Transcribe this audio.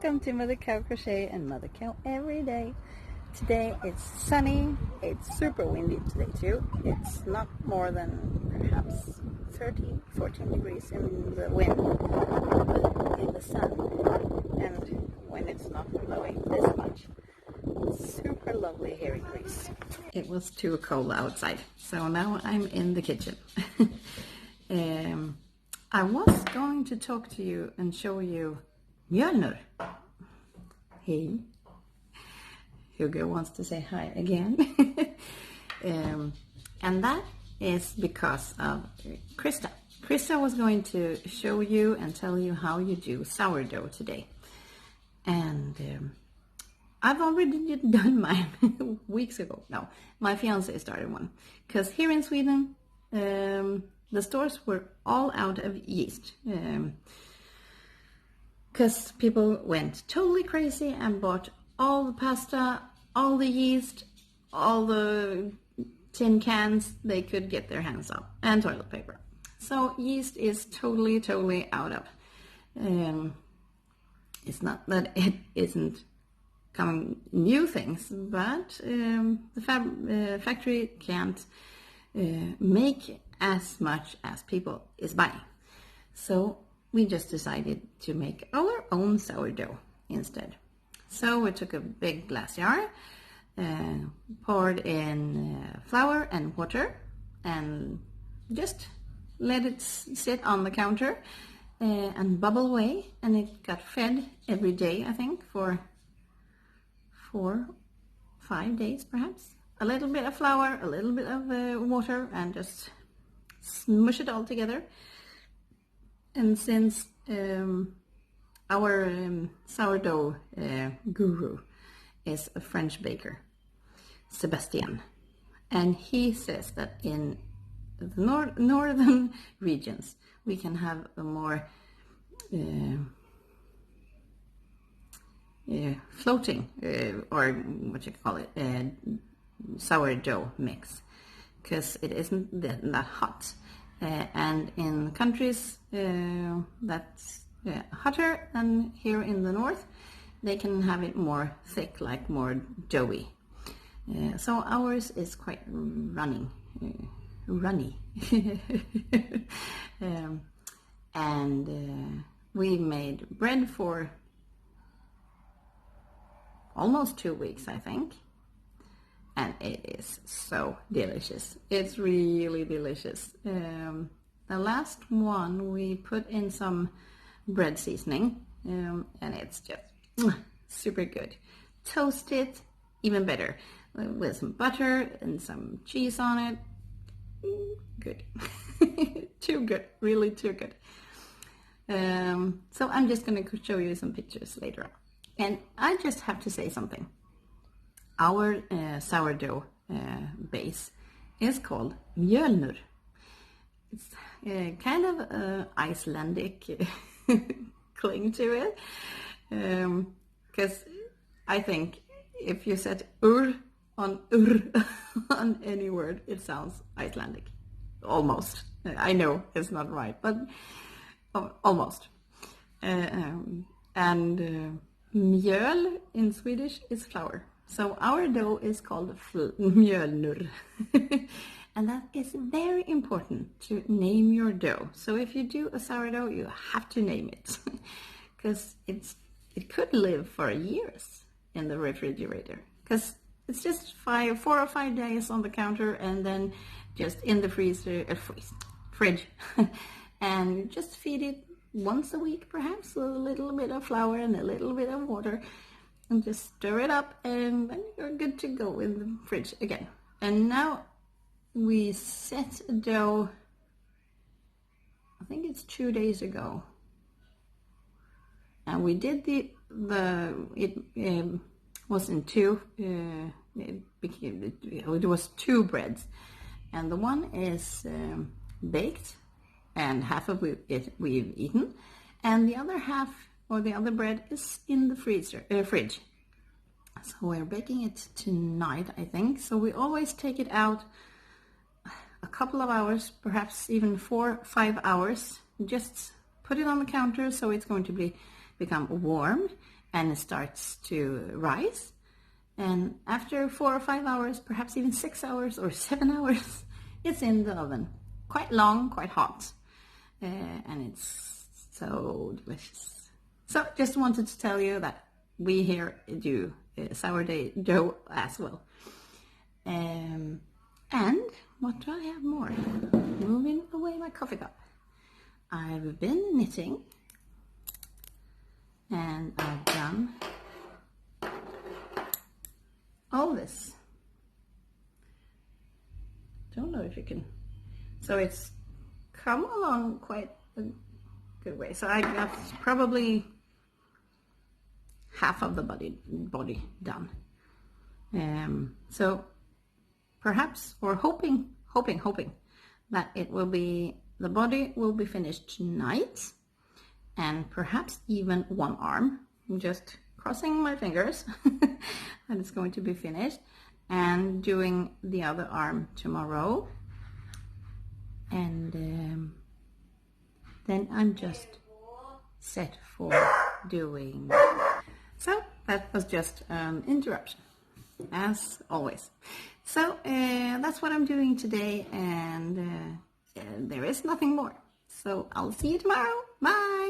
Welcome to Mother Cow Crochet and Mother Cow Every Day. Today it's sunny, it's super windy today too. It's not more than perhaps 14 degrees in the wind, but in the sun. And when it's not blowing this much, it's super lovely here in Greece. It was too cold outside, so now I'm in the kitchen. I was going to talk to you and show you Mjölnir. Hey. Hugo wants to say hi again. And that is because of Krista. Krista was going to show you and tell you how you do sourdough today. And I've already done mine weeks ago. No, my fiance started one. Because here in Sweden, the stores were all out of yeast. Because people went totally crazy and bought all the pasta, all the yeast, all the tin cans they could get their hands on, and toilet paper. So yeast is totally out of. It's not that it isn't coming new things, but the factory can't make as much as people is buying. So we just decided to make our own sourdough instead. So we took a big glass jar, poured in flour and water, and just let it sit on the counter and bubble away. And it got fed every day, I think, for 4-5 days perhaps. A little bit of flour, a little bit of water, and just smush it all together. And since our sourdough guru is a French baker, Sébastien, and he says that in the northern regions we can have a more floating, or what you call it, sourdough mix, because it isn't that hot. And in countries that's hotter than here in the north, they can have it more thick, like more doughy. So ours is quite runny. And we made bread for almost 2 weeks, I think. And it is so delicious. It's really delicious. The last one we put in some bread seasoning, and it's just super good. Toast it, even better, with some butter and some cheese on it. Good. Too good, really too good. So I'm just going to show you some pictures later on. And I just have to say something. Our sourdough base is called Mjölnir. It's kind of Icelandic cling to it, because I think if you set ur on any word, it sounds Icelandic, almost. I know it's not right, but almost. And mjöl in Swedish is flour. So our dough is called Mjölnir. And that is very important, to name your dough. So if you do a sourdough, you have to name it. Because it could live for years in the refrigerator. Because it's just 4 or 5 days on the counter, and then just in the fridge. And just feed it once a week perhaps, with a little bit of flour and a little bit of water. And just stir it up, and then you're good to go in the fridge again. And now we set a dough, I think it's 2 days ago. And we did it was in two, it was 2 breads. And the one is baked, and half of it we've eaten. And the other half, or the other bread, is in the fridge. So we're baking it tonight, I think. So we always take it out a couple of hours, perhaps even 4 or 5 hours. Just put it on the counter so it's going to become warm, and it starts to rise. And after 4 or 5 hours, perhaps even 6 hours or 7 hours, it's in the oven. Quite long, quite hot. And it's so delicious. So just wanted to tell you that we here do sourdough as well. And what do I have more? Moving away my coffee cup. I've been knitting. And I've done all this. Don't know if you can. So it's come along quite a good way. So I got probably half of the body done. So perhaps, or hoping that it will be, the body will be finished tonight, and perhaps even one arm. I'm just crossing my fingers that it's going to be finished, and doing the other arm tomorrow. And then I'm just set for doing. So that was just an interruption, as always. So that's what I'm doing today, and there is nothing more. So I'll see you tomorrow. Bye.